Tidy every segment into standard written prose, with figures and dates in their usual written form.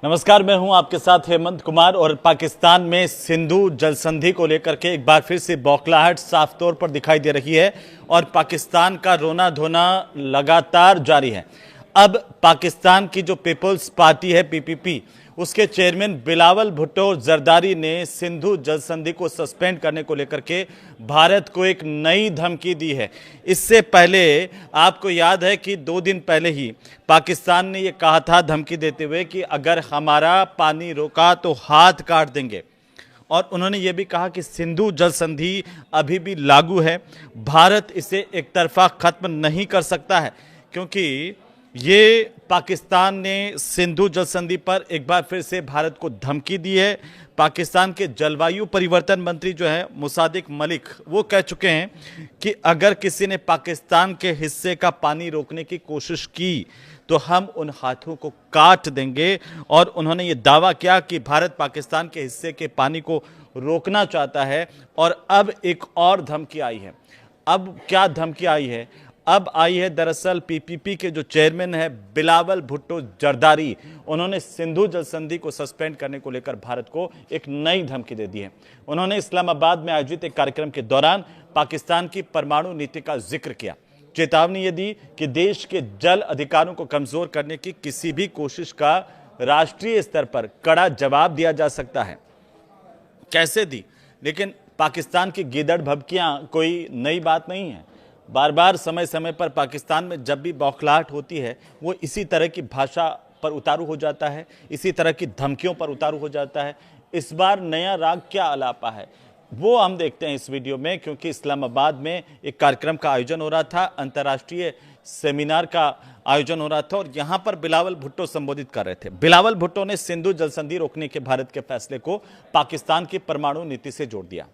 नमस्कार, मैं हूं आपके साथ हेमंत कुमार। और पाकिस्तान में सिंधु जल संधि को लेकर के एक बार फिर से बौखलाहट साफ तौर पर दिखाई दे रही है और पाकिस्तान का रोना धोना लगातार जारी है। अब पाकिस्तान की जो पीपल्स पार्टी है पीपीपी, उसके चेयरमैन बिलावल भुट्टो जरदारी ने सिंधु जल संधि को सस्पेंड करने को लेकर के भारत को एक नई धमकी दी है। इससे पहले आपको याद है कि 2 दिन पहले ही पाकिस्तान ने यह कहा था धमकी देते हुए कि अगर हमारा पानी रोका तो हाथ काट देंगे। और उन्होंने ये भी कहा कि सिंधु जल संधि अभी भी लागू है, भारत इसे एक तरफा खत्म नहीं कर सकता है, क्योंकि ये पाकिस्तान ने सिंधु जल संधि पर एक बार फिर से भारत को धमकी दी है। पाकिस्तान के जलवायु परिवर्तन मंत्री जो है मुसादिक मलिक, वो कह चुके हैं कि अगर किसी ने पाकिस्तान के हिस्से का पानी रोकने की कोशिश की तो हम उन हाथों को काट देंगे। और उन्होंने ये दावा किया कि भारत पाकिस्तान के हिस्से के पानी को रोकना चाहता है। और अब एक और धमकी आई है। अब क्या धमकी आई है? अब आई है दरअसल पीपीपी के जो चेयरमैन है बिलावल भुट्टो जरदारी, उन्होंने सिंधु जल संधि को सस्पेंड करने को लेकर भारत को एक नई धमकी दे दी है। उन्होंने इस्लामाबाद में आयोजित एक कार्यक्रम के दौरान पाकिस्तान की परमाणु नीति का जिक्र किया, चेतावनी ये दी कि देश के जल अधिकारों को कमजोर करने की किसी भी कोशिश का राष्ट्रीय स्तर पर कड़ा जवाब दिया जा सकता है। कैसे दी? लेकिन पाकिस्तान की गीदड़ भभकियां कोई नई बात नहीं है। बार बार समय समय पर पाकिस्तान में जब भी बौखलाहट होती है वो इसी तरह की भाषा पर उतारू हो जाता है, इसी तरह की धमकियों पर उतारू हो जाता है। इस बार नया राग क्या अलापा है वो हम देखते हैं इस वीडियो में, क्योंकि इस्लामाबाद में एक कार्यक्रम का आयोजन हो रहा था, अंतर्राष्ट्रीय सेमिनार का आयोजन हो रहा था और यहां पर बिलावल भुट्टो संबोधित कर रहे थे। बिलावल भुट्टो ने सिंधु जल संधि रोकने के भारत के फैसले को पाकिस्तान की परमाणु नीति से जोड़ दिया।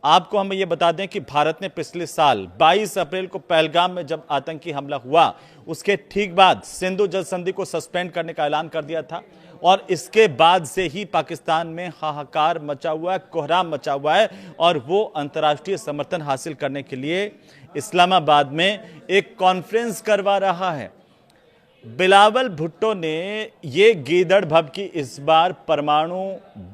आपको हम ये बता दें कि भारत ने पिछले साल 22 अप्रैल को पहलगाम में जब आतंकी हमला हुआ, उसके ठीक बाद सिंधु जल संधि को सस्पेंड करने का ऐलान कर दिया था। और इसके बाद से ही पाकिस्तान में हाहाकार मचा हुआ है, कोहराम मचा हुआ है और वो अंतर्राष्ट्रीय समर्थन हासिल करने के लिए इस्लामाबाद में एक कॉन्फ्रेंस करवा रहा है। बिलावल भुट्टो ने ये गीदड़ भभकी इस बार परमाणु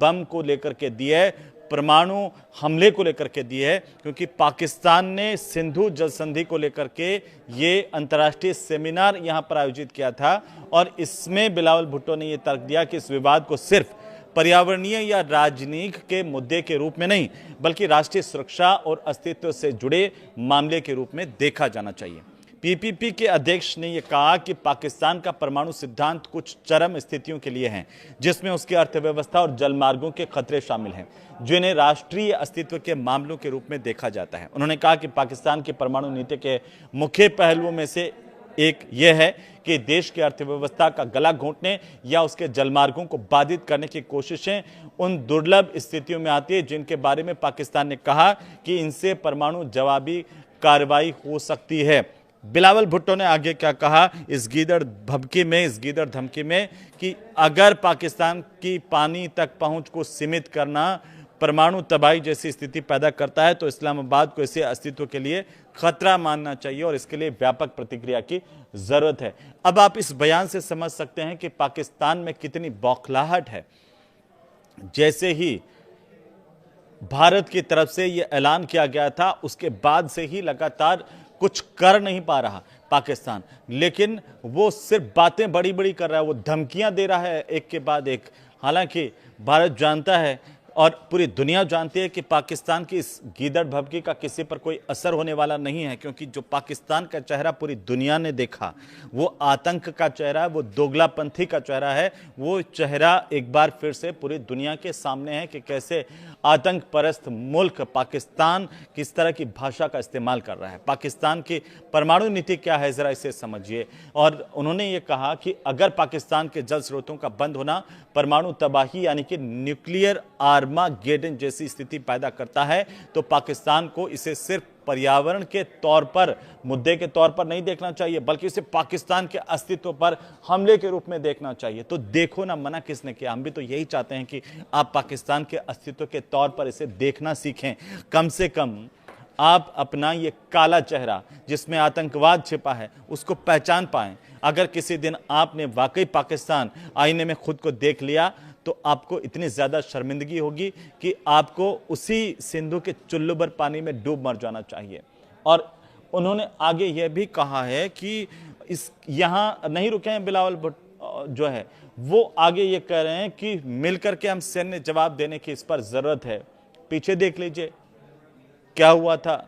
बम को लेकर के दी है, परमाणु हमले को लेकर के दी है, क्योंकि पाकिस्तान ने सिंधु जल संधि को लेकर के ये अंतर्राष्ट्रीय सेमिनार यहां पर आयोजित किया था। और इसमें बिलावल भुट्टो ने यह तर्क दिया कि इस विवाद को सिर्फ पर्यावरणीय या राजनीतिक के मुद्दे के रूप में नहीं, बल्कि राष्ट्रीय सुरक्षा और अस्तित्व से जुड़े मामले के रूप में देखा जाना चाहिए। पीपीपी के अध्यक्ष ने यह कहा कि पाकिस्तान का परमाणु सिद्धांत कुछ चरम स्थितियों के लिए है, जिसमें उसकी अर्थव्यवस्था और जलमार्गों के खतरे शामिल हैं, जिन्हें राष्ट्रीय अस्तित्व के मामलों के रूप में देखा जाता है। उन्होंने कहा कि पाकिस्तान की परमाणु नीति के मुख्य पहलुओं में से एक यह है कि देश की अर्थव्यवस्था का गला घोंटने या उसके जलमार्गों को बाधित करने की कोशिशें उन दुर्लभ स्थितियों में आती है जिनके बारे में पाकिस्तान ने कहा कि इनसे परमाणु जवाबी कार्रवाई हो सकती है। बिलावल भुट्टो ने आगे क्या कहा इस गीदड़ भभकी में, इस गीदड़ धमकी में, कि अगर पाकिस्तान की पानी तक पहुंच को सीमित करना परमाणु तबाही जैसी स्थिति पैदा करता है तो इस्लामाबाद को इसे अस्तित्व के लिए खतरा मानना चाहिए और इसके लिए व्यापक प्रतिक्रिया की जरूरत है। अब आप इस बयान से समझ सकते हैं कि पाकिस्तान में कितनी बौखलाहट है। जैसे ही भारत की तरफ से यह ऐलान किया गया था, उसके बाद से ही लगातार कुछ कर नहीं पा रहा पाकिस्तान, लेकिन वो सिर्फ बातें बड़ी बड़ी कर रहा है, वो धमकियां दे रहा है एक के बाद एक। हालांकि भारत जानता है और पूरी दुनिया जानती है कि पाकिस्तान की इस गीदड़ भभकी का किसी पर कोई असर होने वाला नहीं है, क्योंकि जो पाकिस्तान का चेहरा पूरी दुनिया ने देखा वो आतंक का चेहरा है, वो दोगलापंथी का चेहरा है। वो चेहरा एक बार फिर से पूरी दुनिया के सामने है कि कैसे आतंक परस्त मुल्क पाकिस्तान किस तरह की भाषा का इस्तेमाल कर रहा है। पाकिस्तान की परमाणु नीति क्या है, जरा इसे समझिए। और उन्होंने ये कहा कि अगर पाकिस्तान के जल स्रोतों का बंद होना परमाणु तबाही यानी कि न्यूक्लियर आर्मागेडन जैसी स्थिति पैदा करता है तो पाकिस्तान को इसे सिर्फ पर्यावरण के तौर पर, मुद्दे के तौर पर नहीं देखना चाहिए, बल्कि इसे पाकिस्तान के अस्तित्व पर हमले के रूप में देखना चाहिए। तो देखो ना, मना किसने किया? हम भी तो यही चाहते हैं कि आप पाकिस्तान के अस्तित्व के तौर पर इसे देखना सीखें। कम से कम आप अपना ये काला चेहरा जिसमें आतंकवाद छिपा है उसको पहचान पाएं। अगर किसी दिन आपने वाकई पाकिस्तान आईने में खुद को देख लिया तो आपको इतनी ज़्यादा शर्मिंदगी होगी कि आपको उसी सिंधु के चुल्लू भर पानी में डूब मर जाना चाहिए। और उन्होंने आगे यह भी कहा है कि इस यहाँ नहीं रुके हैं बिलावल भुट्टो जो है, वो आगे ये कह रहे हैं कि मिलकर के हम सैन्य जवाब देने की इस पर ज़रूरत है। पीछे देख लीजिए क्या हुआ था।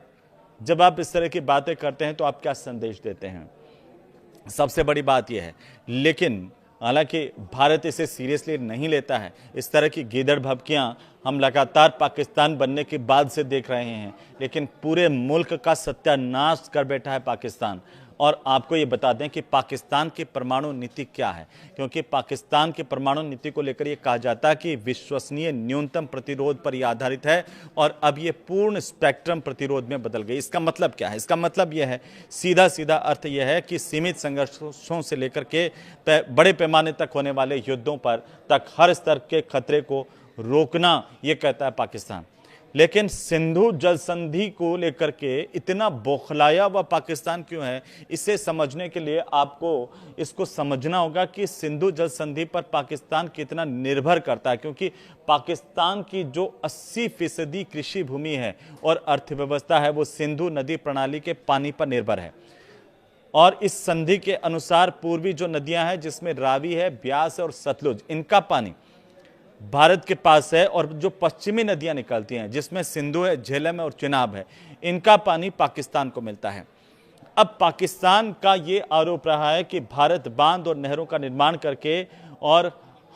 जब आप इस तरह की बातें करते हैं तो आप क्या संदेश देते हैं, सबसे बड़ी बात यह है। लेकिन हालांकि भारत इसे सीरियसली नहीं लेता है। इस तरह की गीदड़ भभकियां हम लगातार पाकिस्तान बनने के बाद से देख रहे हैं, लेकिन पूरे मुल्क का सत्यानाश कर बैठा है पाकिस्तान। और आपको ये बता दें कि पाकिस्तान की परमाणु नीति क्या है, क्योंकि पाकिस्तान की परमाणु नीति को लेकर ये कहा जाता है कि विश्वसनीय न्यूनतम प्रतिरोध पर यह आधारित है, और अब ये पूर्ण स्पेक्ट्रम प्रतिरोध में बदल गई। इसका मतलब क्या है? इसका मतलब यह है, सीधा सीधा अर्थ यह है कि सीमित संघर्षों से लेकर के बड़े पैमाने तक होने वाले युद्धों पर तक हर स्तर के खतरे को रोकना, ये कहता है पाकिस्तान। लेकिन सिंधु जल संधि को लेकर के इतना बौखलाया हुआ पाकिस्तान क्यों है, इसे समझने के लिए आपको इसको समझना होगा कि सिंधु जल संधि पर पाकिस्तान कितना निर्भर करता है। क्योंकि पाकिस्तान की जो 80% कृषि भूमि है और अर्थव्यवस्था है, वो सिंधु नदी प्रणाली के पानी पर निर्भर है। और इस संधि के अनुसार पूर्वी जो नदियां हैं, जिसमें रावी है, ब्यास है और सतलुज, इनका पानी भारत के पास है। और जो पश्चिमी नदियां निकलती हैं, जिसमें सिंधु है, झेलम है और चिनाब है, इनका पानी पाकिस्तान को मिलता है। अब पाकिस्तान का ये आरोप रहा है कि भारत बांध और नहरों का निर्माण करके और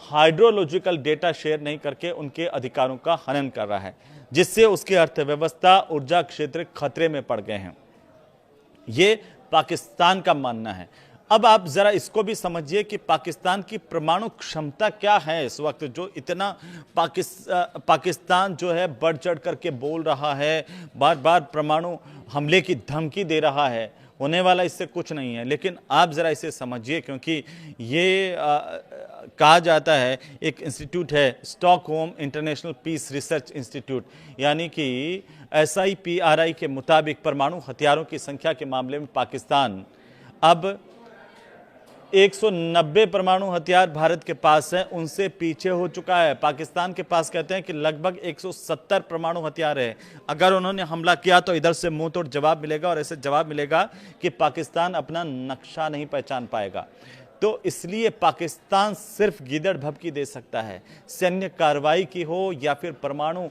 हाइड्रोलॉजिकल डेटा शेयर नहीं करके उनके अधिकारों का हनन कर रहा है, जिससे उसकी अर्थव्यवस्था, ऊर्जा क्षेत्र खतरे में पड़ गए हैं। ये पाकिस्तान का मानना है। अब आप जरा इसको भी समझिए कि पाकिस्तान की परमाणु क्षमता क्या है इस वक्त, जो इतना पाकिस्तान जो है बढ़ चढ़ करके बोल रहा है, बार बार परमाणु हमले की धमकी दे रहा है। होने वाला इससे कुछ नहीं है। लेकिन आप जरा इसे समझिए, क्योंकि ये कहा जाता है, एक इंस्टीट्यूट है Stockholm international peace research institute, यानी कि SIPRI के मुताबिक परमाणु हथियारों की संख्या के मामले में पाकिस्तान अब 190 परमाणु हथियार भारत के पास है, उनसे पीछे हो चुका है। पाकिस्तान के पास कहते हैं कि लगभग 170 परमाणु हथियार है। अगर उन्होंने हमला किया तो इधर से मुंह तोड़ जवाब मिलेगा, और ऐसे जवाब मिलेगा कि पाकिस्तान अपना नक्शा नहीं पहचान पाएगा। तो इसलिए पाकिस्तान सिर्फ गीदड़ भभकी दे सकता है। सैन्य कार्रवाई की हो या फिर परमाणु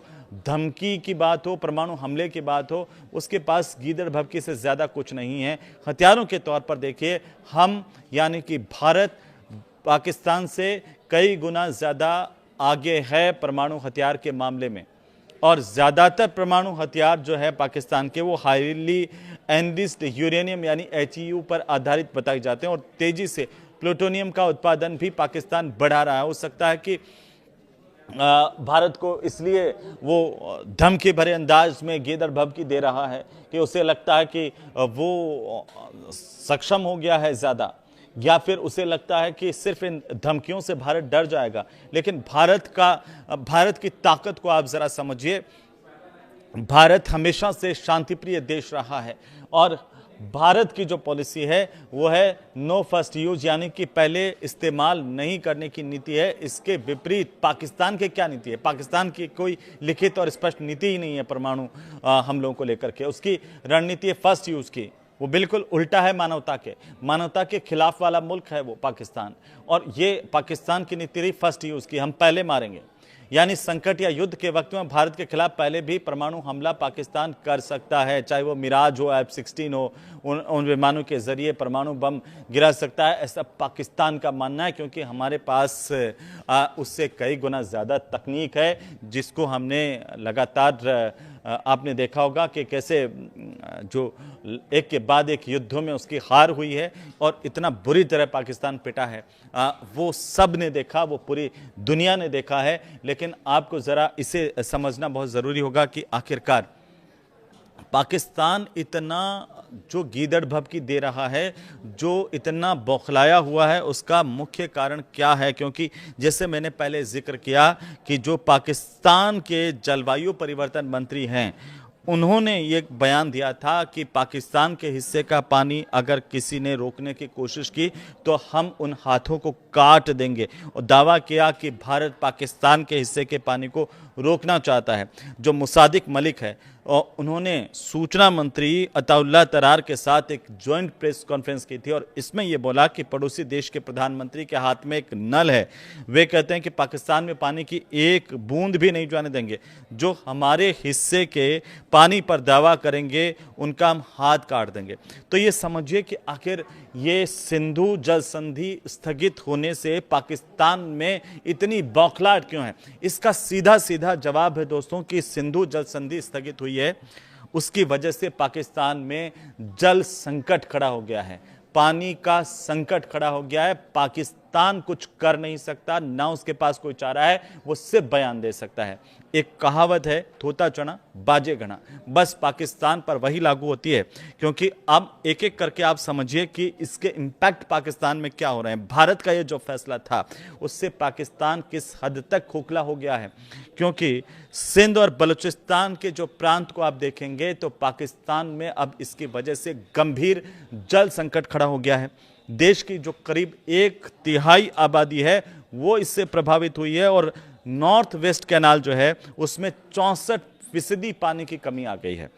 धमकी की बात हो, परमाणु हमले की बात हो, उसके पास गीदड़ भभकी से ज़्यादा कुछ नहीं है। हथियारों के तौर पर देखिए, हम यानी कि भारत पाकिस्तान से कई गुना ज़्यादा आगे है परमाणु हथियार के मामले में। और ज़्यादातर परमाणु हथियार जो है पाकिस्तान के, वो हाईली एनरिच्ड यूरेनियम यानी HEU पर आधारित बताए जाते हैं। और तेज़ी से प्लूटोनियम का उत्पादन भी पाकिस्तान बढ़ा रहा है। हो सकता है कि भारत को इसलिए वो धमकी भरे अंदाज में गीदड़ भभकी दे रहा है कि उसे लगता है कि वो सक्षम हो गया है ज़्यादा, या फिर उसे लगता है कि सिर्फ इन धमकियों से भारत डर जाएगा। लेकिन भारत की ताकत को आप ज़रा समझिए। भारत हमेशा से शांतिप्रिय देश रहा है, और भारत की जो पॉलिसी है वो है नो फर्स्ट यूज, यानी कि पहले इस्तेमाल नहीं करने की नीति है। इसके विपरीत पाकिस्तान की क्या नीति है? पाकिस्तान की कोई लिखित और स्पष्ट नीति ही नहीं है परमाणु हमलों को लेकर के। उसकी रणनीति है फर्स्ट यूज की, वो बिल्कुल उल्टा है मानवता के खिलाफ वाला मुल्क है वो पाकिस्तान। और ये पाकिस्तान की नीति रही फर्स्ट यूज की, हम पहले मारेंगे। यानी संकट या युद्ध के वक्त में भारत के खिलाफ पहले भी परमाणु हमला पाकिस्तान कर सकता है, चाहे वो मिराज हो, F-16 हो, उन विमानों के जरिए परमाणु बम गिरा सकता है, ऐसा पाकिस्तान का मानना है। क्योंकि हमारे पास उससे कई गुना ज़्यादा तकनीक है, जिसको हमने लगातार आपने देखा होगा कि कैसे जो एक के बाद एक युद्धों में उसकी हार हुई है और इतना बुरी तरह पाकिस्तान पिटा है, वो सब ने देखा, वो पूरी दुनिया ने देखा है। लेकिन आपको ज़रा इसे समझना बहुत ज़रूरी होगा कि आखिरकार पाकिस्तान इतना जो गीदड़ भभकी दे रहा है, जो इतना बौखलाया हुआ है, उसका मुख्य कारण क्या है? क्योंकि जैसे मैंने पहले जिक्र किया कि जो पाकिस्तान के जलवायु परिवर्तन मंत्री हैं, उन्होंने ये बयान दिया था कि पाकिस्तान के हिस्से का पानी अगर किसी ने रोकने की कोशिश की तो हम उन हाथों को काट देंगे, और दावा किया कि भारत पाकिस्तान के हिस्से के पानी को रोकना चाहता है। जो मुसादिक मलिक है, और उन्होंने सूचना मंत्री अताउल्लाह तरार के साथ एक जॉइंट प्रेस कॉन्फ्रेंस की थी और इसमें यह बोला कि पड़ोसी देश के प्रधानमंत्री के हाथ में एक नल है। वे कहते हैं कि पाकिस्तान में पानी की एक बूंद भी नहीं जाने देंगे। जो हमारे हिस्से के पानी पर दावा करेंगे उनका हम हाथ काट देंगे। तो ये समझिए कि आखिर ये सिंधु जल संधि स्थगित होने से पाकिस्तान में इतनी बौखलाहट क्यों है? इसका सीधा सीधा जवाब है दोस्तों कि सिंधु जल संधि स्थगित हुई है, उसकी वजह से पाकिस्तान में जल संकट खड़ा हो गया है, पानी का संकट खड़ा हो गया है। पाकिस्तान कुछ कर नहीं सकता, ना उसके पास कोई चारा है, वो सिर्फ बयान दे सकता है। एक कहावत है, थोता चना बाजे घना, बस पाकिस्तान पर वही लागू होती है। क्योंकि अब एक एक करके आप समझिए कि इसके इंपैक्ट पाकिस्तान में क्या हो रहे हैं। भारत का ये जो फैसला था उससे पाकिस्तान किस हद तक खोखला हो गया है, क्योंकि सिंध और बलूचिस्तान के जो प्रांत को आप देखेंगे तो पाकिस्तान में अब इसकी वजह से गंभीर जल संकट खड़ा हो गया है। देश की जो करीब 1/3 आबादी है वो इससे प्रभावित हुई है, और नॉर्थ वेस्ट कैनाल जो है उसमें 64% पानी की कमी आ गई है।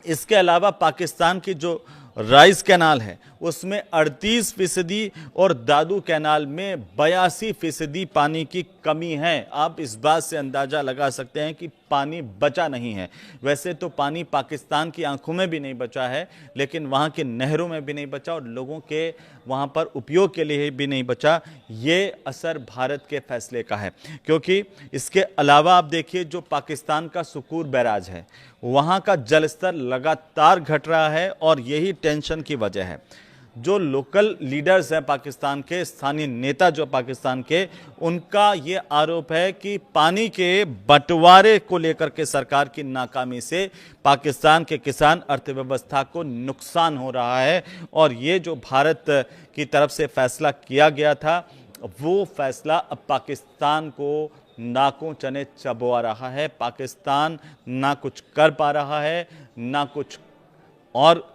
इसके अलावा पाकिस्तान की जो राइस कैनाल है उसमें 38% और दादू कैनाल में 82% पानी की कमी है। आप इस बात से अंदाजा लगा सकते हैं कि पानी बचा नहीं है। वैसे तो पानी पाकिस्तान की आंखों में भी नहीं बचा है, लेकिन वहाँ की नहरों में भी नहीं बचा और लोगों के वहाँ पर उपयोग के लिए भी नहीं बचा। ये असर भारत के फैसले का है, क्योंकि इसके अलावा आप देखिए जो पाकिस्तान का सुकूर बैराज है वहाँ का जलस्तर लगातार घट रहा है, और यही टेंशन की वजह है। जो लोकल लीडर्स हैं पाकिस्तान के, स्थानीय नेता जो पाकिस्तान के, उनका ये आरोप है कि पानी के बंटवारे को लेकर के सरकार की नाकामी से पाकिस्तान के किसान अर्थव्यवस्था को नुकसान हो रहा है। और ये जो भारत की तरफ से फैसला किया गया था वो फैसला अब पाकिस्तान को नाकों चने चबवा रहा है। पाकिस्तान ना कुछ कर पा रहा है, ना कुछ, और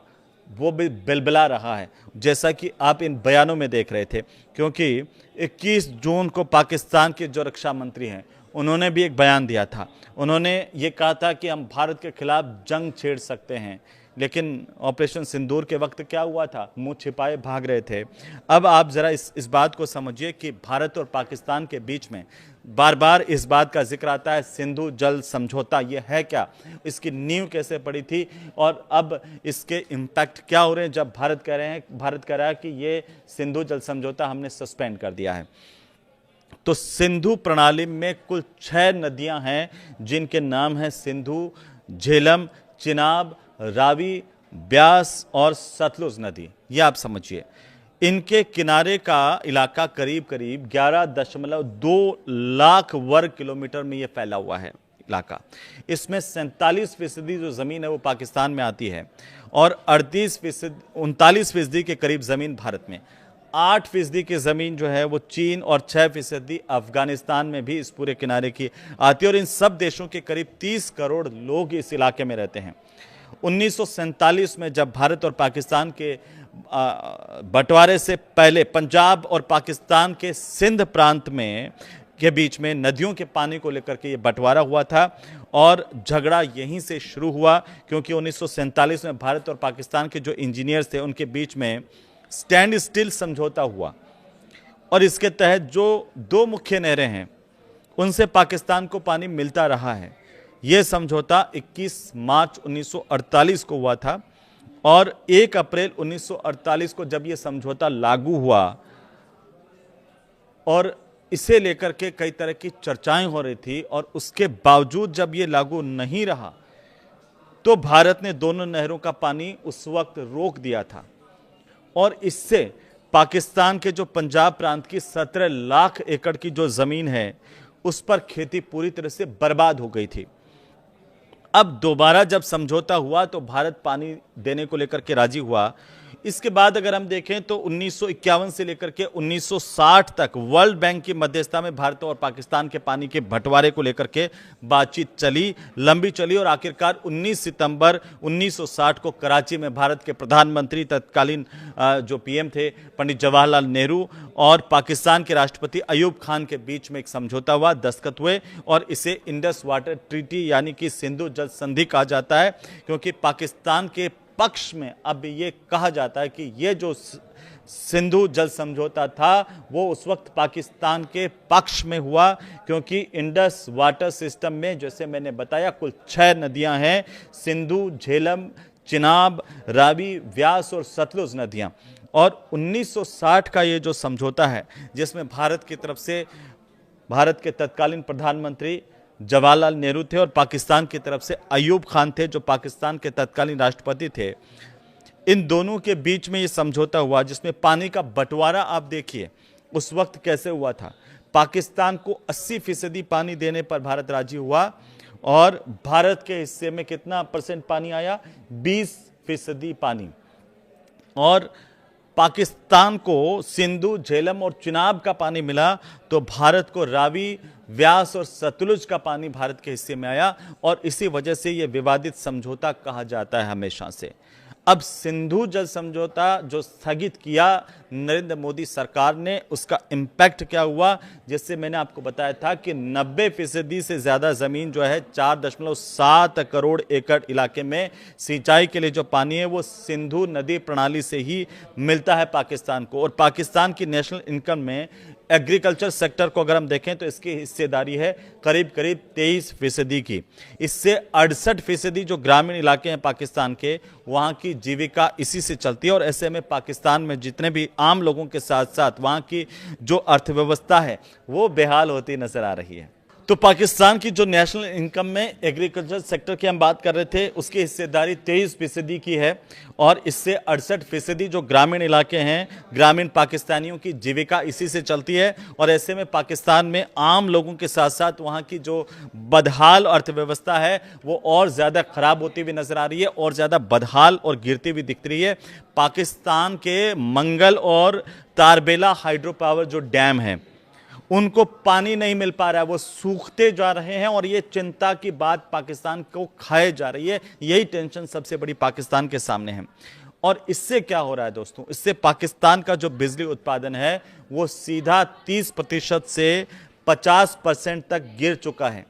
वो भी बिलबिला रहा है, जैसा कि आप इन बयानों में देख रहे थे। क्योंकि 21 जून को पाकिस्तान के जो रक्षा मंत्री हैं उन्होंने भी एक बयान दिया था। उन्होंने ये कहा था कि हम भारत के खिलाफ जंग छेड़ सकते हैं, लेकिन ऑपरेशन सिंदूर के वक्त क्या हुआ था? मुंह छिपाए भाग रहे थे। अब आप जरा इस बात को समझिए कि भारत और पाकिस्तान के बीच में बार बार इस बात का जिक्र आता है, सिंधु जल समझौता ये है क्या, इसकी नींव कैसे पड़ी थी, और अब इसके इम्पैक्ट क्या हो रहे हैं जब भारत कह रहा है कि ये सिंधु जल समझौता हमने सस्पेंड कर दिया है। तो सिंधु प्रणाली में कुल 6 नदियां हैं जिनके नाम हैं सिंधु, झेलम, चिनाब, रावी, ब्यास और सतलुज नदी। ये आप समझिए, इनके किनारे का इलाका करीब करीब 11.2 लाख वर्ग किलोमीटर में ये फैला हुआ है इलाका। इसमें 47% जो जमीन है वो पाकिस्तान में आती है, और 39% के करीब जमीन भारत में, 8% की जमीन जो है वो चीन, और 6% अफगानिस्तान में भी इस पूरे किनारे की आती है। और इन सब देशों के करीब 30 करोड़ लोग इस इलाके में रहते हैं। 1947 में जब भारत और पाकिस्तान के बंटवारे से पहले पंजाब और पाकिस्तान के सिंध प्रांत में के बीच में नदियों के पानी को लेकर के ये बंटवारा हुआ था, और झगड़ा यहीं से शुरू हुआ। क्योंकि 1947 में भारत और पाकिस्तान के जो इंजीनियर्स थे उनके बीच में स्टैंड स्टिल समझौता हुआ, और इसके तहत जो 2 मुख्य नहरें हैं उनसे पाकिस्तान को पानी मिलता रहा है। यह समझौता 21 मार्च 1948 को हुआ था, और 1 अप्रैल 1948 को जब यह समझौता लागू हुआ, और इसे लेकर के कई तरह की चर्चाएं हो रही थी, और उसके बावजूद जब यह लागू नहीं रहा तो भारत ने दोनों नहरों का पानी उस वक्त रोक दिया था, और इससे पाकिस्तान के जो पंजाब प्रांत की 17 लाख एकड़ की जो जमीन है उस पर खेती पूरी तरह से बर्बाद हो गई थी। अब दोबारा जब समझौता हुआ तो भारत पानी देने को लेकर के राजी हुआ। इसके बाद अगर हम देखें तो 1951 से लेकर के 1960 तक वर्ल्ड बैंक की मध्यस्थता में भारत और पाकिस्तान के पानी के बंटवारे को लेकर के बातचीत चली, लंबी चली और आखिरकार 19 सितंबर 1960 को कराची में भारत के प्रधानमंत्री तत्कालीन जो पीएम थे पंडित जवाहरलाल नेहरू और पाकिस्तान के राष्ट्रपति अयूब खान के बीच में एक समझौता हुआ, दस्तखत हुए और इसे इंडस वाटर ट्रीटी यानी कि सिंधु जल संधि कहा जाता है, क्योंकि पाकिस्तान के पक्ष में अब ये कहा जाता है कि ये जो सिंधु जल समझौता था वो उस वक्त पाकिस्तान के पक्ष में हुआ, क्योंकि इंडस वाटर सिस्टम में जैसे मैंने बताया कुल 6 नदियां हैं, सिंधु, झेलम, चिनाब, रावी, व्यास और सतलुज नदियां। और 1960 का ये जो समझौता है जिसमें भारत की तरफ से भारत के तत्कालीन प्रधानमंत्री जवाहरलाल नेहरू थे और पाकिस्तान की तरफ से अयूब खान थे जो पाकिस्तान के तत्कालीन राष्ट्रपति थे, इन दोनों के बीच में ये समझौता हुआ जिसमें पानी का बंटवारा आप देखिए उस वक्त कैसे हुआ था। पाकिस्तान को 80% पानी देने पर भारत राजी हुआ और भारत के हिस्से में कितना % पानी आया, 20% पानी। और पाकिस्तान को सिंधु, झेलम और चिनाब का पानी मिला तो भारत को रावी, व्यास और सतलुज का पानी भारत के हिस्से में आया और इसी वजह से यह विवादित समझौता कहा जाता है हमेशा से। अब सिंधु जल समझौता जो स्थगित किया नरेंद्र मोदी सरकार ने, उसका इम्पैक्ट क्या हुआ, जिससे मैंने आपको बताया था कि 90% से ज़्यादा ज़मीन जो है 4.7 करोड़ एकड़ इलाके में सिंचाई के लिए जो पानी है वो सिंधु नदी प्रणाली से ही मिलता है पाकिस्तान को। और पाकिस्तान की नेशनल इनकम में एग्रीकल्चर सेक्टर को अगर हम देखें तो इसकी हिस्सेदारी है करीब 23% की। इससे 68% जो ग्रामीण इलाके हैं पाकिस्तान के, वहाँ की जीविका इसी से चलती है और ऐसे में पाकिस्तान में जितने भी आम लोगों के साथ साथ वहाँ की जो अर्थव्यवस्था है वो बेहाल होती नजर आ रही है। तो पाकिस्तान की जो नेशनल इनकम में एग्रीकल्चर सेक्टर की हम बात कर रहे थे उसकी हिस्सेदारी 23% की है और इससे 68% जो ग्रामीण इलाके हैं, ग्रामीण पाकिस्तानियों की जीविका इसी से चलती है। और ऐसे में पाकिस्तान में आम लोगों के साथ साथ वहाँ की जो बदहाल अर्थव्यवस्था है वो और ज़्यादा ख़राब होती हुई नजर आ रही है और ज़्यादा बदहाल और गिरती हुई दिख रही है। पाकिस्तान के मंगल और तारबेला हाइड्रो पावर जो डैम है उनको पानी नहीं मिल पा रहा है, वो सूखते जा रहे हैं और ये चिंता की बात पाकिस्तान को खाए जा रही है। यही टेंशन सबसे बड़ी पाकिस्तान के सामने है। और इससे क्या हो रहा है दोस्तों, इससे पाकिस्तान का जो बिजली उत्पादन है वो सीधा 30% से 50% तक गिर चुका है।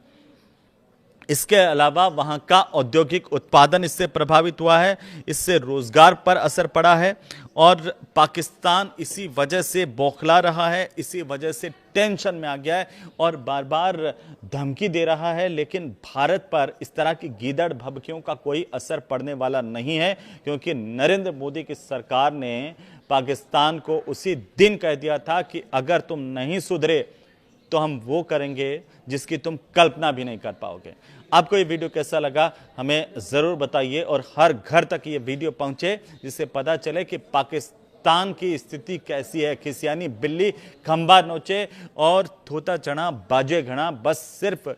इसके अलावा वहाँ का औद्योगिक उत्पादन इससे प्रभावित हुआ है, इससे रोजगार पर असर पड़ा है और पाकिस्तान इसी वजह से बौखला रहा है, इसी वजह से टेंशन में आ गया है और बार बार धमकी दे रहा है। लेकिन भारत पर इस तरह की गीदड़ भभकियों का कोई असर पड़ने वाला नहीं है, क्योंकि नरेंद्र मोदी की सरकार ने पाकिस्तान को उसी दिन कह दिया था कि अगर तुम नहीं सुधरे तो हम वो करेंगे जिसकी तुम कल्पना भी नहीं कर पाओगे। आपको ये वीडियो कैसा लगा हमें ज़रूर बताइए और हर घर तक ये वीडियो पहुंचे जिससे पता चले कि पाकिस्तान की स्थिति कैसी है। खिसियानी बिल्ली खंबा नोचे और थोता चना बाजे घना, बस सिर्फ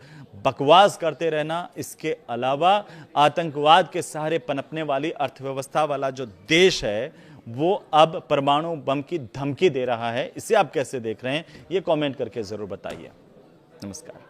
बकवास करते रहना। इसके अलावा आतंकवाद के सहारे पनपने वाली अर्थव्यवस्था वाला जो देश है वो अब परमाणु बम की धमकी दे रहा है। इसे आप कैसे देख रहे हैं ये कमेंट करके ज़रूर बताइए। नमस्कार।